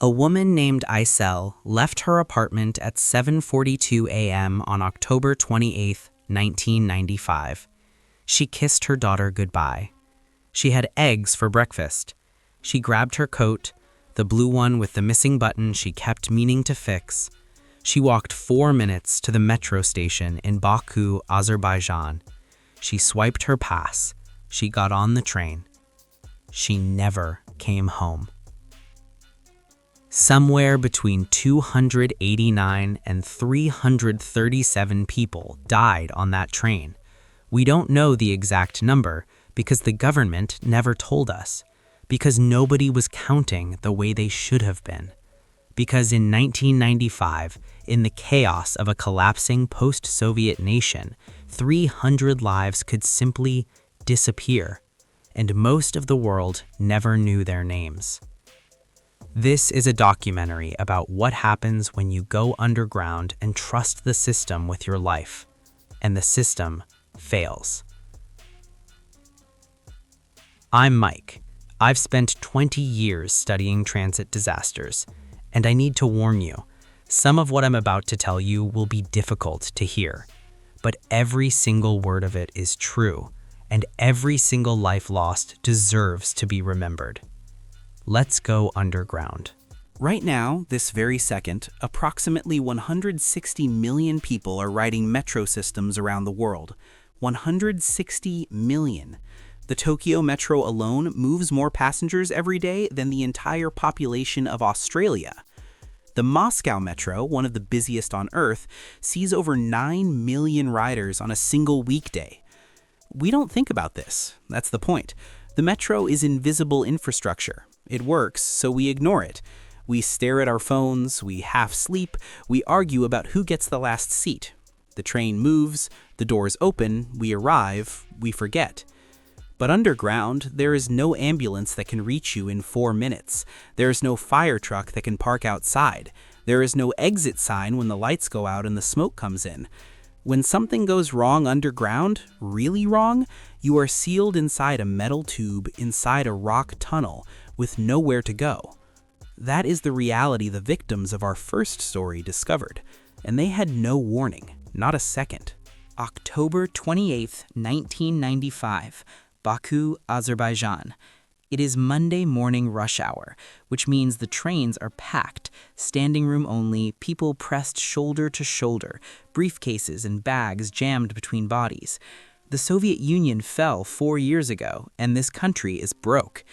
A woman named Aisel left her apartment at 7:42 a.m. on October 28, 1995. She kissed her daughter goodbye. She had eggs for breakfast. She grabbed her coat, the blue one with the missing button she kept meaning to fix. She walked 4 minutes to the metro station in Baku, Azerbaijan. She swiped her pass. She got on the train. She never came home. Somewhere between 289 and 337 people died on that train. We don't know the exact number because the government never told us, because nobody was counting the way they should have been. Because in 1995, in the chaos of a collapsing post-Soviet nation, 300 lives could simply disappear, and most of the world never knew their names. This is a documentary about what happens when you go underground and trust the system with your life, and the system fails. I'm Mike. I've spent 20 years studying transit disasters, and I need to warn you, some of what I'm about to tell you will be difficult to hear, but every single word of it is true, and every single life lost deserves to be remembered. Let's go underground. Right now, this very second, approximately 160 million people are riding metro systems around the world. 160 million. The Tokyo Metro alone moves more passengers every day than the entire population of Australia. The Moscow Metro, one of the busiest on Earth, sees over 9 million riders on a single weekday. We don't think about this. That's the point. The metro is invisible infrastructure. It works, so we ignore it. We stare at our phones, we half sleep, we argue about who gets the last seat. The train moves, the doors open, we arrive, we forget. But underground, there is no ambulance that can reach you in 4 minutes. There is no fire truck that can park outside. There is no exit sign when the lights go out and the smoke comes in. When something goes wrong underground, really wrong, you are sealed inside a metal tube inside a rock tunnel with nowhere to go. That is the reality the victims of our first story discovered, and they had no warning, not a second. October 28, 1995, Baku, Azerbaijan. It is Monday morning rush hour, which means the trains are packed, standing room only, people pressed shoulder to shoulder, briefcases and bags jammed between bodies. The Soviet Union fell 4 years ago, and this country is broke.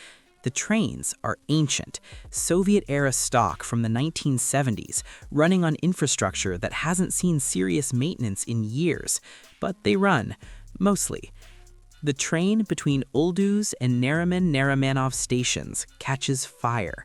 The trains are ancient, Soviet-era stock from the 1970s, running on infrastructure that hasn't seen serious maintenance in years, but they run, mostly. The train between Ulduz and Nariman-Narimanov stations catches fire.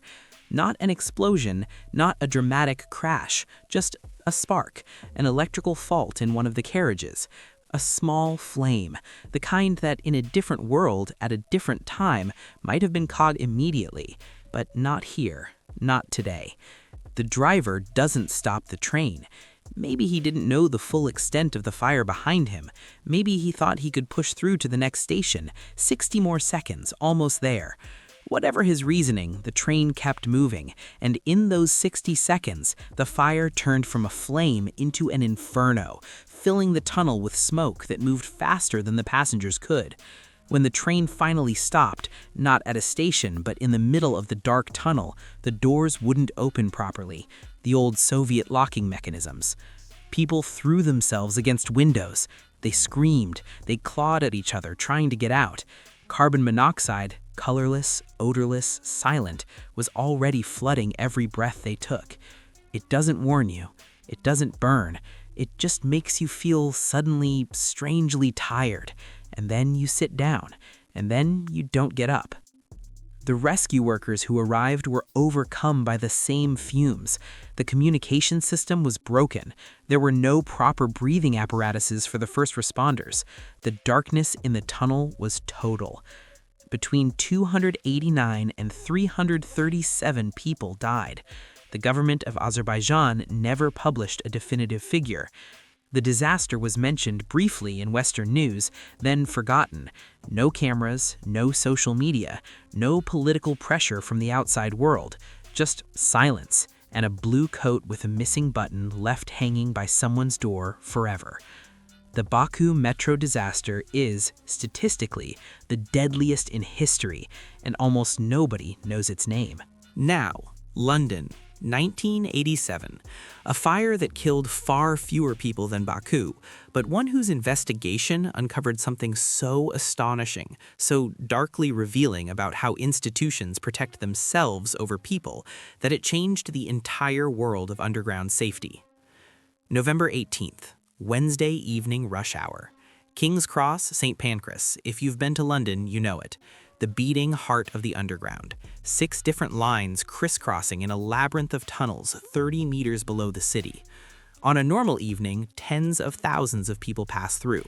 Not an explosion, not a dramatic crash, just a spark, an electrical fault in one of the carriages. A small flame, the kind that in a different world at a different time might have been caught immediately, but not here, not today. The driver doesn't stop the train. Maybe he didn't know the full extent of the fire behind him. Maybe he thought he could push through to the next station. 60 more seconds, almost there. Whatever his reasoning, the train kept moving, and in those 60 seconds, the fire turned from a flame into an inferno, filling the tunnel with smoke that moved faster than the passengers could. When the train finally stopped, not at a station but in the middle of the dark tunnel, the doors wouldn't open properly, the old Soviet locking mechanisms. People threw themselves against windows. They screamed, they clawed at each other trying to get out. Carbon monoxide, colorless, odorless, silent, was already flooding every breath they took. It doesn't warn you. It doesn't burn. It just makes you feel suddenly, strangely tired, and then you sit down, and then you don't get up. The rescue workers who arrived were overcome by the same fumes. The communication system was broken. There were no proper breathing apparatuses for the first responders. The darkness in the tunnel was total. Between 289 and 337 people died. The government of Azerbaijan never published a definitive figure. The disaster was mentioned briefly in Western news, then forgotten. No cameras, no social media, no political pressure from the outside world. Just silence and a blue coat with a missing button left hanging by someone's door forever. The Baku Metro disaster is, statistically, the deadliest in history, and almost nobody knows its name. Now, London, 1987. A fire that killed far fewer people than Baku, but one whose investigation uncovered something so astonishing, so darkly revealing about how institutions protect themselves over people, that it changed the entire world of underground safety. November 18th. Wednesday evening rush hour. King's Cross, St. Pancras. If you've been to London, you know it. The beating heart of the underground. 6 different lines crisscrossing in a labyrinth of tunnels 30 meters below the city. On a normal evening, tens of thousands of people pass through.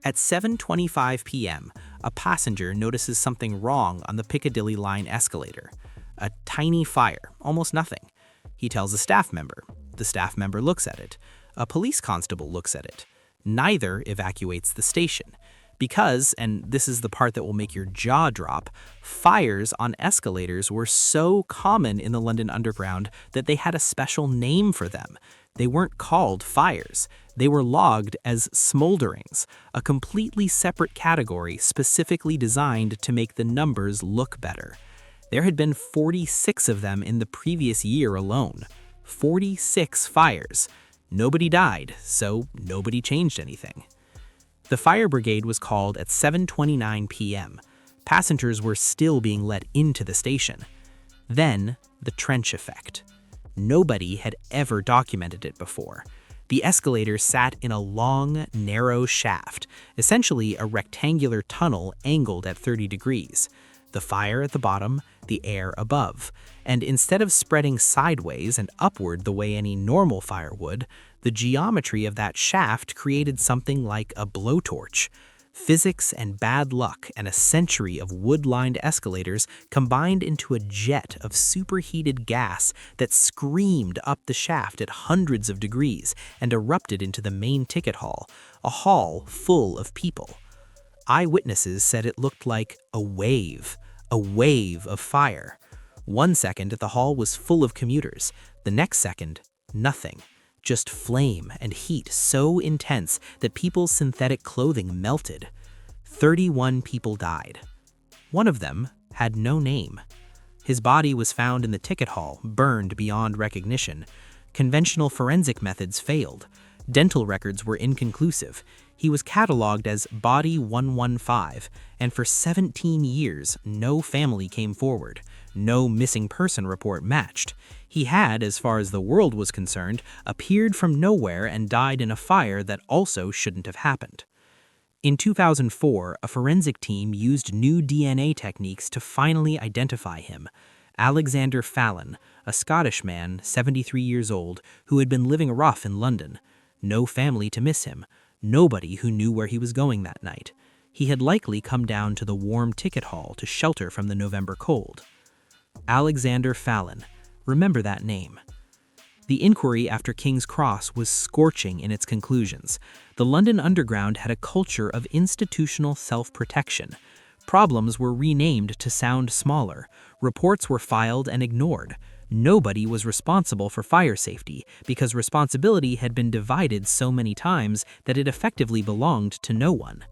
At 7:25 p.m., a passenger notices something wrong on the Piccadilly line escalator. A tiny fire, almost nothing. He tells a staff member. The staff member looks at it. A police constable looks at it. Neither evacuates the station. Because, and this is the part that will make your jaw drop, fires on escalators were so common in the London Underground that they had a special name for them. They weren't called fires. They were logged as smolderings, a completely separate category specifically designed to make the numbers look better. There had been 46 of them in the previous year alone. 46 fires. Nobody died, so nobody changed anything. The fire brigade was called at 7:29 p.m. Passengers were still being let into the station. Then, the trench effect. Nobody had ever documented it before. The escalator sat in a long, narrow shaft, essentially a rectangular tunnel angled at 30 degrees. The fire at the bottom, the air above. And instead of spreading sideways and upward the way any normal fire would, the geometry of that shaft created something like a blowtorch. Physics and bad luck and a century of wood-lined escalators combined into a jet of superheated gas that screamed up the shaft at hundreds of degrees and erupted into the main ticket hall, a hall full of people. Eyewitnesses said it looked like a wave of fire. 1 second, the hall was full of commuters. The next second, nothing. Just flame and heat so intense that people's synthetic clothing melted. 31 people died. One of them had no name. His body was found in the ticket hall, burned beyond recognition. Conventional forensic methods failed. Dental records were inconclusive. He was cataloged as Body 115, and for 17 years, no family came forward. No missing person report matched. He had, as far as the world was concerned, appeared from nowhere and died in a fire that also shouldn't have happened. In 2004, a forensic team used new DNA techniques to finally identify him. Alexander Fallon, a Scottish man, 73 years old, who had been living rough in London. No family to miss him. Nobody who knew where he was going that night. He had likely come down to the warm ticket hall to shelter from the November cold. Alexander Fallon. Remember that name. The inquiry after King's Cross was scorching in its conclusions. The London Underground had a culture of institutional self-protection. Problems were renamed to sound smaller. Reports were filed and ignored. Nobody was responsible for fire safety because responsibility had been divided so many times that it effectively belonged to no one.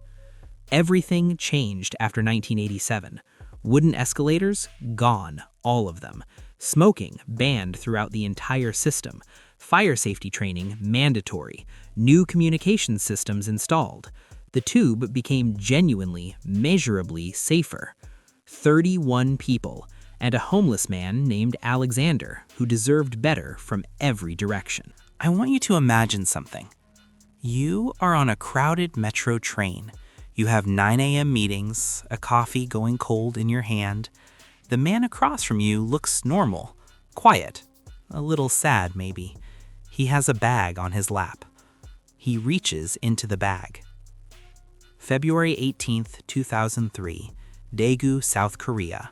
Everything changed after 1987. Wooden escalators? Gone, all of them. Smoking banned throughout the entire system. Fire safety training mandatory. New communication systems installed. The tube became genuinely, measurably safer. 31 people, and a homeless man named Alexander who deserved better from every direction. I want you to imagine something. You are on a crowded metro train. You have 9 a.m. meetings, a coffee going cold in your hand. The man across from you looks normal, quiet, a little sad maybe. He has a bag on his lap. He reaches into the bag. February 18th, 2003, Daegu, South Korea.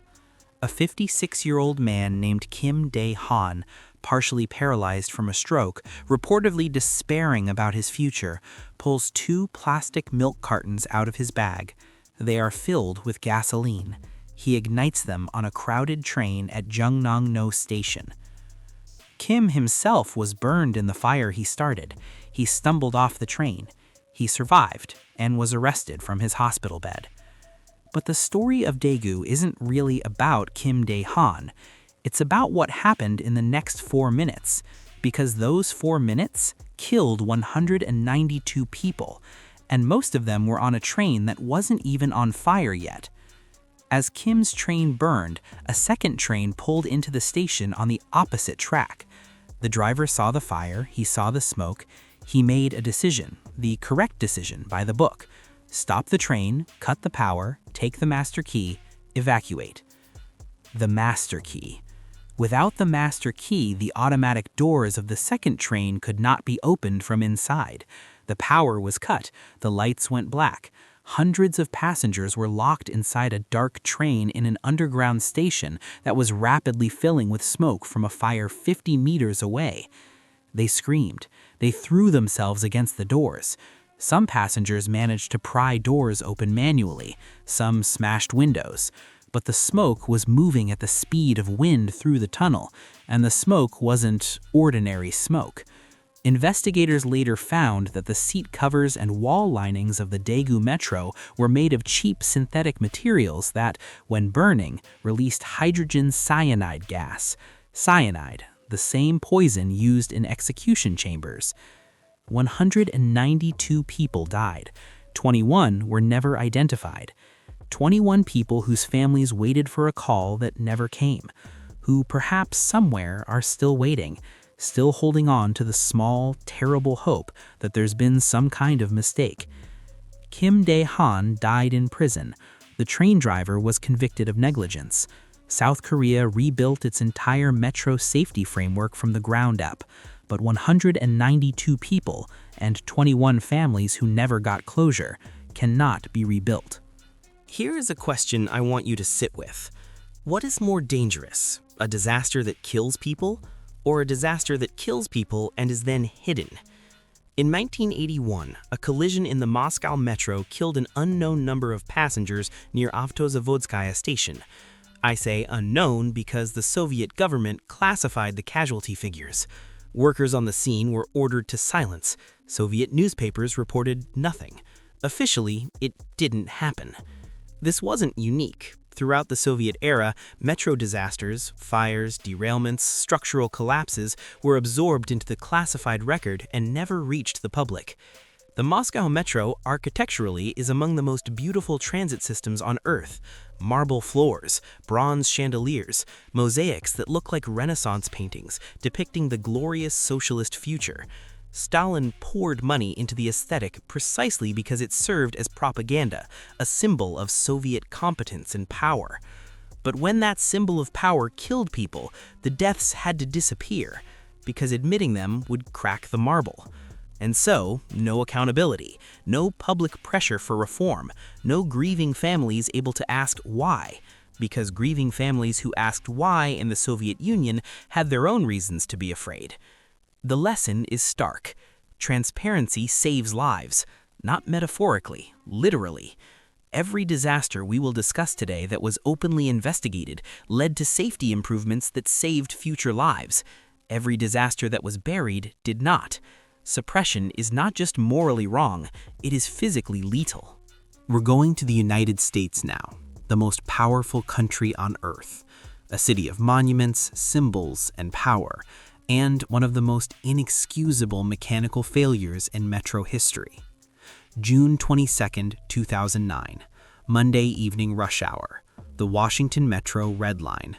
A 56-year-old man named Kim Dae-han, partially paralyzed from a stroke, reportedly despairing about his future, pulls 2 plastic milk cartons out of his bag. They are filled with gasoline. He ignites them on a crowded train at Jungnong-no Station. Kim himself was burned in the fire he started. He stumbled off the train. He survived and was arrested from his hospital bed. But the story of Daegu isn't really about Kim Dae-han. It's about what happened in the next 4 minutes, because those 4 minutes killed 192 people, and most of them were on a train that wasn't even on fire yet. As Kim's train burned, a second train pulled into the station on the opposite track. The driver saw the fire, he saw the smoke, he made a decision, the correct decision by the book. Stop the train, cut the power, take the master key, evacuate. The master key. Without the master key, the automatic doors of the second train could not be opened from inside. The power was cut, the lights went black. Hundreds of passengers were locked inside a dark train in an underground station that was rapidly filling with smoke from a fire 50 meters away. They screamed. They threw themselves against the doors. Some passengers managed to pry doors open manually. Some smashed windows. But the smoke was moving at the speed of wind through the tunnel, and the smoke wasn't ordinary smoke. Investigators later found that the seat covers and wall linings of the Daegu Metro were made of cheap synthetic materials that, when burning, released hydrogen cyanide gas. Cyanide, the same poison used in execution chambers. 192 people died. 21 were never identified. 21 people whose families waited for a call that never came, who perhaps somewhere are still waiting, still holding on to the small, terrible hope that there's been some kind of mistake. Kim Dae-han died in prison. The train driver was convicted of negligence. South Korea rebuilt its entire metro safety framework from the ground up, but 192 people and 21 families who never got closure cannot be rebuilt. Here is a question I want you to sit with. What is more dangerous, a disaster that kills people, or a disaster that kills people and is then hidden? In 1981, a collision in the Moscow metro killed an unknown number of passengers near Avtozavodskaya station. I say unknown because the Soviet government classified the casualty figures. Workers on the scene were ordered to silence. Soviet newspapers reported nothing. Officially, it didn't happen. This wasn't unique. Throughout the Soviet era, metro disasters, fires, derailments, structural collapses were absorbed into the classified record and never reached the public. The Moscow metro, architecturally, is among the most beautiful transit systems on Earth. Marble floors, bronze chandeliers, mosaics that look like Renaissance paintings depicting the glorious socialist future. Stalin poured money into the aesthetic precisely because it served as propaganda, a symbol of Soviet competence and power. But when that symbol of power killed people, the deaths had to disappear, because admitting them would crack the marble. And so, no accountability, no public pressure for reform, no grieving families able to ask why, because grieving families who asked why in the Soviet Union had their own reasons to be afraid. The lesson is stark. Transparency saves lives, not metaphorically, literally. Every disaster we will discuss today that was openly investigated led to safety improvements that saved future lives. Every disaster that was buried did not. Suppression is not just morally wrong, it is physically lethal. We're going to the United States now, the most powerful country on Earth, a city of monuments, symbols, and power, and one of the most inexcusable mechanical failures in metro history. June 22, 2009, Monday evening rush hour, the Washington Metro Red Line.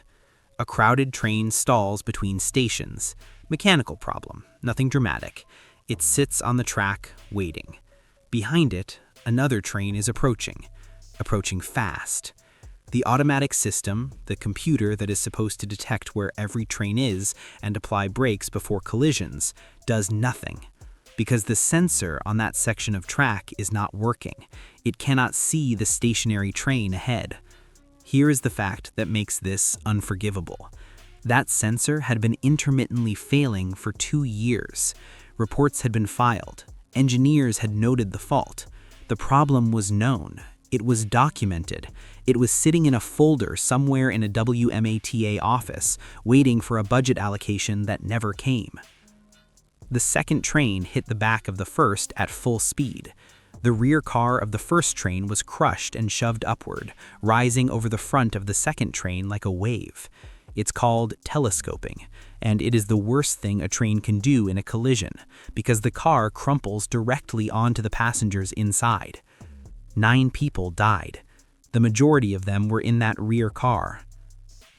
A crowded train stalls between stations. Mechanical problem, nothing dramatic. It sits on the track, waiting. Behind it, another train is approaching fast. The automatic system, the computer that is supposed to detect where every train is and apply brakes before collisions, does nothing. Because the sensor on that section of track is not working. It cannot see the stationary train ahead. Here is the fact that makes this unforgivable. That sensor had been intermittently failing for 2 years. Reports had been filed. Engineers had noted the fault. The problem was known. It was documented. It was sitting in a folder somewhere in a WMATA office, waiting for a budget allocation that never came. The second train hit the back of the first at full speed. The rear car of the first train was crushed and shoved upward, rising over the front of the second train like a wave. It's called telescoping, and it is the worst thing a train can do in a collision, because the car crumples directly onto the passengers inside. 9 people died. The majority of them were in that rear car.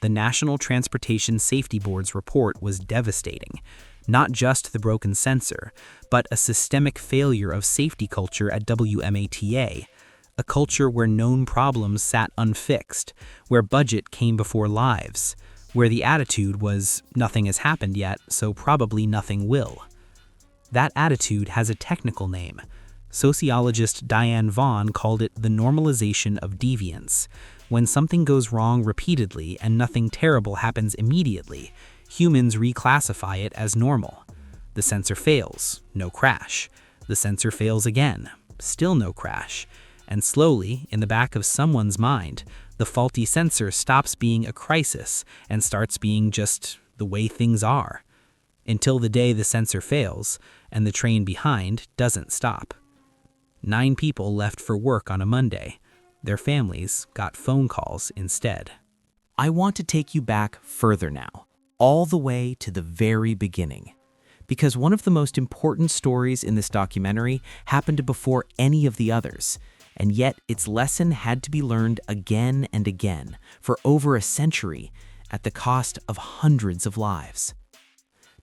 The National Transportation Safety Board's report was devastating. Not just the broken sensor, but a systemic failure of safety culture at WMATA, a culture where known problems sat unfixed, where budget came before lives, where the attitude was, nothing has happened yet, so probably nothing will. That attitude has a technical name. Sociologist Diane Vaughan called it the normalization of deviance. When something goes wrong repeatedly and nothing terrible happens immediately, humans reclassify it as normal. The sensor fails, no crash. The sensor fails again, still no crash. And slowly, in the back of someone's mind, the faulty sensor stops being a crisis and starts being just the way things are. Until the day the sensor fails and the train behind doesn't stop. 9 people left for work on a Monday. Their families got phone calls instead. I want to take you back further now, all the way to the very beginning. Because one of the most important stories in this documentary happened before any of the others, and yet its lesson had to be learned again and again for over a century at the cost of hundreds of lives.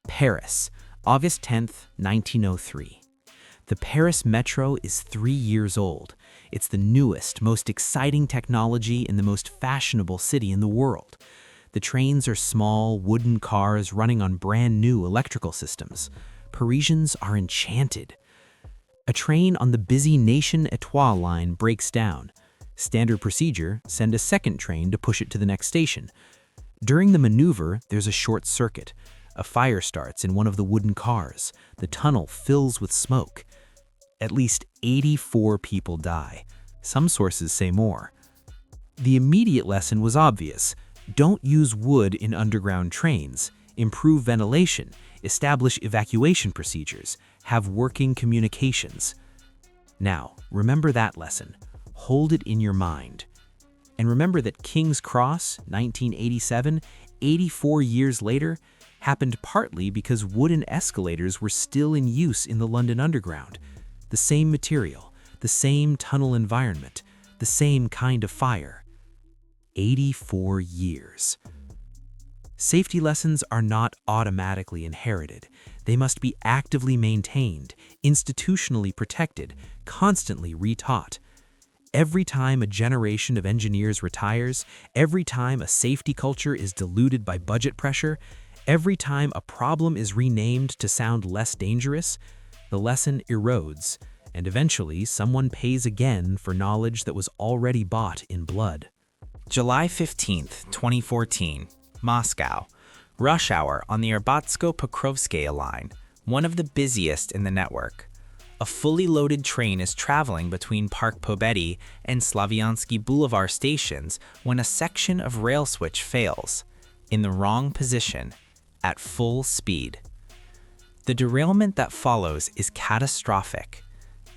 Paris, August 10th, 1903. The Paris Metro is 3 years old. It's the newest, most exciting technology in the most fashionable city in the world. The trains are small, wooden cars running on brand new electrical systems. Parisians are enchanted. A train on the busy Nation Étoile line breaks down. Standard procedure, send a second train to push it to the next station. During the maneuver, there's a short circuit. A fire starts in one of the wooden cars. The tunnel fills with smoke. At least 84 people die. Some sources say more. The immediate lesson was obvious. Don't use wood in underground trains. Improve ventilation. Establish evacuation procedures. Have working communications. Now, remember that lesson. Hold it in your mind. And remember that King's Cross, 1987, 84 years later, happened partly because wooden escalators were still in use in the London Underground. The same material, the same tunnel environment, the same kind of fire. 84 years. Safety lessons are not automatically inherited. They must be actively maintained, institutionally protected, constantly retaught. Every time a generation of engineers retires, every time a safety culture is diluted by budget pressure, every time a problem is renamed to sound less dangerous, the lesson erodes, and eventually someone pays again for knowledge that was already bought in blood. July 15th, 2014, Moscow. Rush hour on the Arbatsko-Pokrovskaya line, one of the busiest in the network. A fully loaded train is traveling between Park Pobedi and Slaviansky Boulevard stations when a section of rail switch fails, in the wrong position, at full speed. The derailment that follows is catastrophic.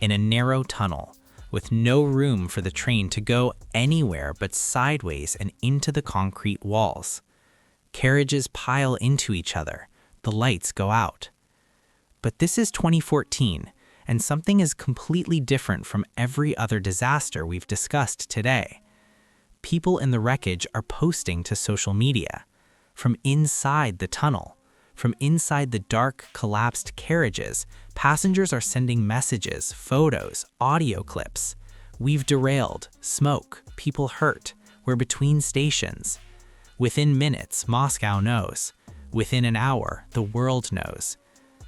In a narrow tunnel, with no room for the train to go anywhere but sideways and into the concrete walls. Carriages pile into each other. The lights go out. But this is 2014, and something is completely different from every other disaster we've discussed today. People in the wreckage are posting to social media. From inside the tunnel, from inside the dark, collapsed carriages, passengers are sending messages, photos, audio clips. We've derailed, smoke, people hurt, we're between stations. Within minutes, Moscow knows. Within an hour, the world knows.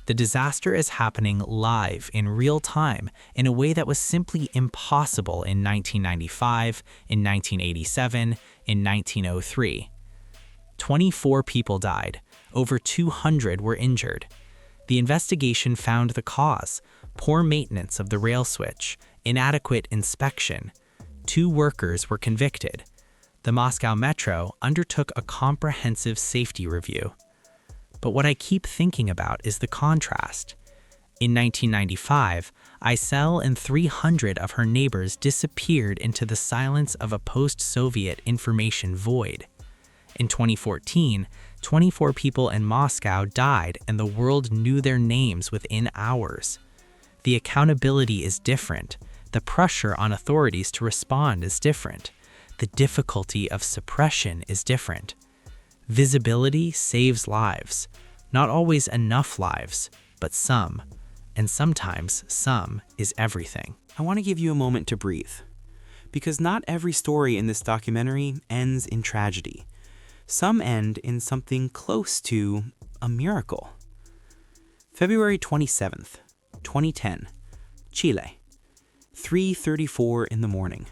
The disaster is happening live in real time in a way that was simply impossible in 1995, in 1987, in 1903. 24 people died. Over 200 were injured. The investigation found the cause: poor maintenance of the rail switch, inadequate inspection. 2 workers were convicted. The Moscow Metro undertook a comprehensive safety review. But what I keep thinking about is the contrast. In 1995, Isel and 300 of her neighbors disappeared into the silence of a post-Soviet information void. In 2014, 24 people in Moscow died and the world knew their names within hours. The accountability is different. The pressure on authorities to respond is different. The difficulty of suppression is different. Visibility saves lives. Not always enough lives, but some. And sometimes some is everything. I want to give you a moment to breathe. Because not every story in this documentary ends in tragedy. Some end in something close to a miracle. February 27th, 2010, Chile. 3:34 in the morning.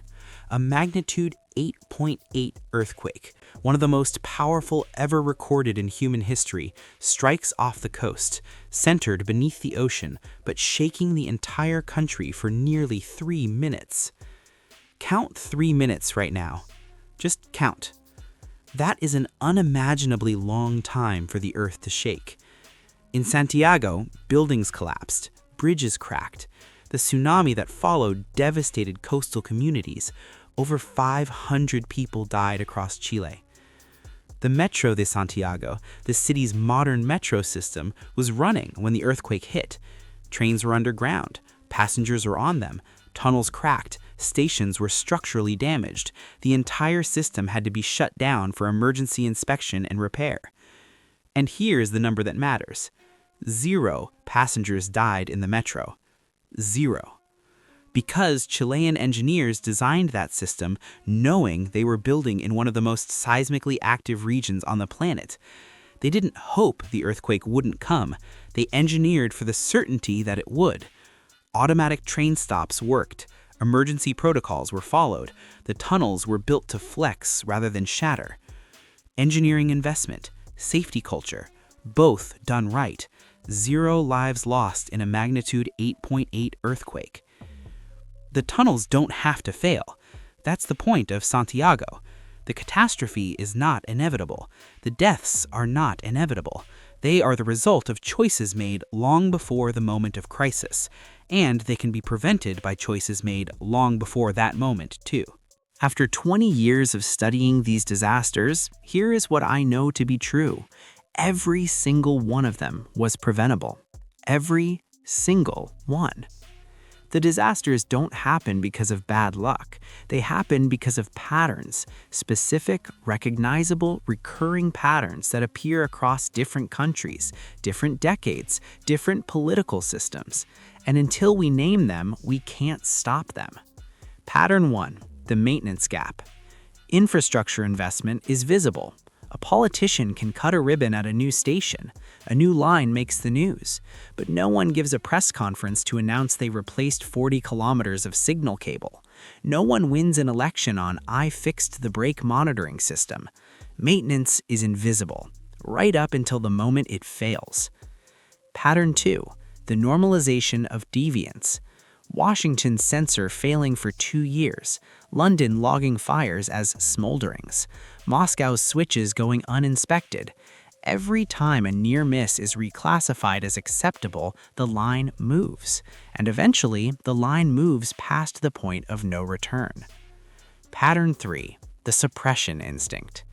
A magnitude 8.8 earthquake, one of the most powerful ever recorded in human history, strikes off the coast, centered beneath the ocean, but shaking the entire country for nearly 3 minutes. Count 3 minutes right now. Just count. That is an unimaginably long time for the earth to shake. In Santiago, buildings collapsed, bridges cracked. The tsunami that followed devastated coastal communities. Over 500 people died across Chile. The Metro de Santiago, the city's modern metro system, was running when the earthquake hit. Trains were underground, passengers were on them, tunnels cracked, stations were structurally damaged. The entire system had to be shut down for emergency inspection and repair. And here's the number that matters. 0 passengers died in the metro. 0. Because Chilean engineers designed that system knowing they were building in one of the most seismically active regions on the planet. They didn't hope the earthquake wouldn't come. They engineered for the certainty that it would. Automatic train stops worked. Emergency protocols were followed. The tunnels were built to flex rather than shatter. Engineering investment, safety culture, both done right. 0 lives lost in a magnitude 8.8 earthquake. The tunnels don't have to fail. That's the point of Santiago. The catastrophe is not inevitable. The deaths are not inevitable. They are the result of choices made long before the moment of crisis, and they can be prevented by choices made long before that moment, too. After 20 years of studying these disasters, here is what I know to be true. Every single one of them was preventable. Every single one. The disasters don't happen because of bad luck. They happen because of patterns, specific, recognizable, recurring patterns that appear across different countries, different decades, different political systems. And until we name them, we can't stop them. Pattern 1, the maintenance gap. Infrastructure investment is visible. A politician can cut a ribbon at a new station. A new line makes the news. But no one gives a press conference to announce they replaced 40 kilometers of signal cable. No one wins an election on "I fixed the brake monitoring system." Maintenance is invisible, right up until the moment it fails. Pattern 2, the normalization of deviance. Washington's sensor failing for 2 years, London logging fires as smolderings, Moscow's switches going uninspected. Every time a near miss is reclassified as acceptable, the line moves, and eventually the line moves past the point of no return. Pattern 3, the suppression instinct.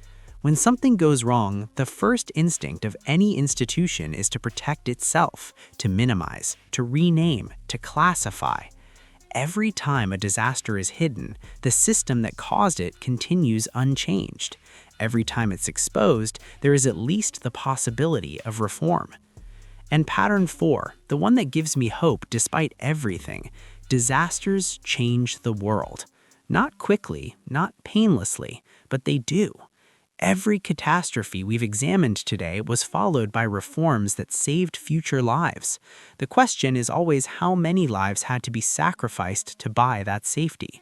When something goes wrong, the first instinct of any institution is to protect itself, to minimize, to rename, to classify. Every time a disaster is hidden, the system that caused it continues unchanged. Every time it's exposed, there is at least the possibility of reform. And pattern 4, the one that gives me hope despite everything, disasters change the world. Not quickly, not painlessly, but they do. Every catastrophe we've examined today was followed by reforms that saved future lives. The question is always how many lives had to be sacrificed to buy that safety.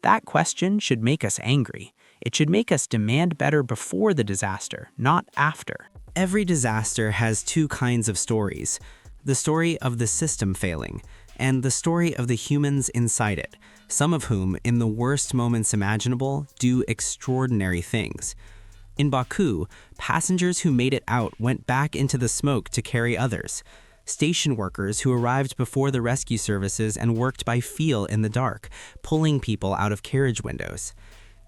That question should make us angry. It should make us demand better before the disaster, not after. Every disaster has 2 kinds of stories. The story of the system failing and the story of the humans inside it, some of whom, in the worst moments imaginable, do extraordinary things. In Baku, passengers who made it out went back into the smoke to carry others. Station workers who arrived before the rescue services and worked by feel in the dark, pulling people out of carriage windows.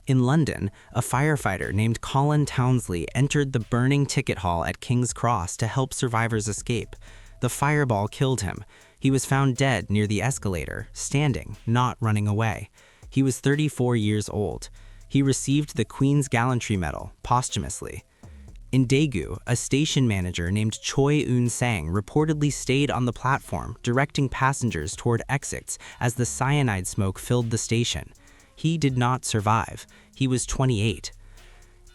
In London, a firefighter named Colin Townsley entered the burning ticket hall at King's Cross to help survivors escape. The fireball killed him. He was found dead near the escalator, standing, not running away. He was 34 years old. He received the Queen's Gallantry Medal posthumously. In Daegu, a station manager named Choi Eun-sang reportedly stayed on the platform, directing passengers toward exits as the cyanide smoke filled the station. He did not survive. He was 28.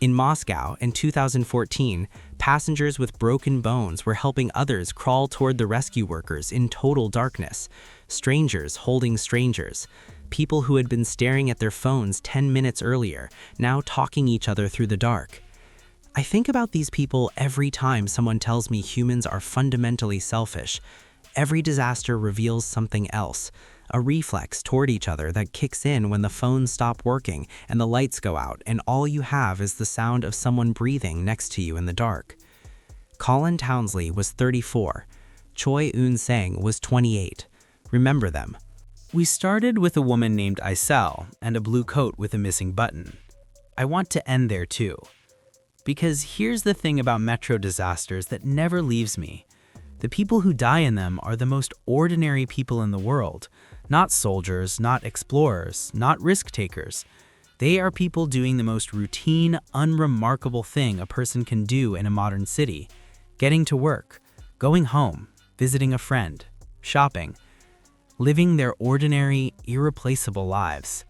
In Moscow, in 2014, passengers with broken bones were helping others crawl toward the rescue workers in total darkness. Strangers holding strangers. People who had been staring at their phones 10 minutes earlier, now talking each other through the dark. I think about these people every time someone tells me humans are fundamentally selfish. Every disaster reveals something else, a reflex toward each other that kicks in when the phones stop working and the lights go out and all you have is the sound of someone breathing next to you in the dark. Colin Townsley was 34. Choi Eun-sang was 28. Remember them. We started with a woman named Isel and a blue coat with a missing button. I want to end there too. Because here's the thing about metro disasters that never leaves me. The people who die in them are the most ordinary people in the world. Not soldiers, not explorers, not risk takers. They are people doing the most routine, unremarkable thing a person can do in a modern city. Getting to work, going home, visiting a friend, shopping, living their ordinary, irreplaceable lives.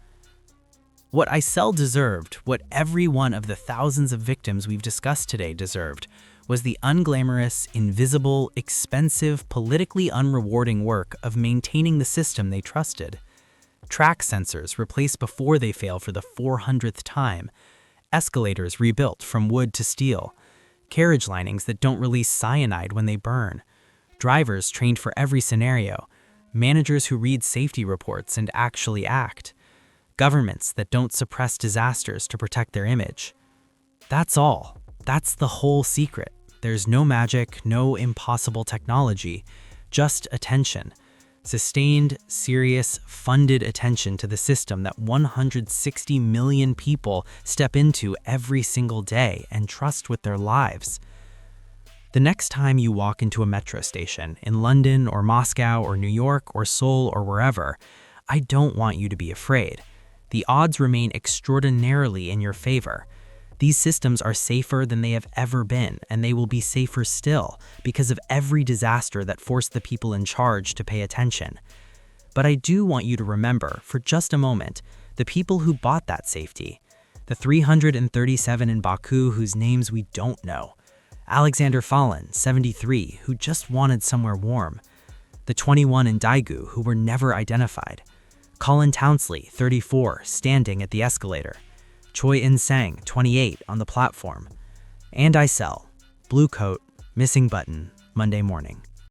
What Isel deserved, what every one of the thousands of victims we've discussed today deserved, was the unglamorous, invisible, expensive, politically unrewarding work of maintaining the system they trusted. Track sensors replaced before they fail for the 400th time, escalators rebuilt from wood to steel, carriage linings that don't release cyanide when they burn, drivers trained for every scenario, managers who read safety reports and actually act, governments that don't suppress disasters to protect their image. That's all. That's the whole secret. There's no magic, no impossible technology, just attention. Sustained, serious, funded attention to the system that 160 million people step into every single day and trust with their lives. The next time you walk into a metro station in London or Moscow or New York or Seoul or wherever, I don't want you to be afraid. The odds remain extraordinarily in your favor. These systems are safer than they have ever been, and they will be safer still because of every disaster that forced the people in charge to pay attention. But I do want you to remember, for just a moment, the people who bought that safety. The 337 in Baku whose names we don't know. Alexander Fallon, 73, who just wanted somewhere warm. The 21 in Daegu who were never identified. Colin Townsley, 34, standing at the escalator. Choi In-sang, 28, on the platform. And Isel, blue coat, missing button, Monday morning.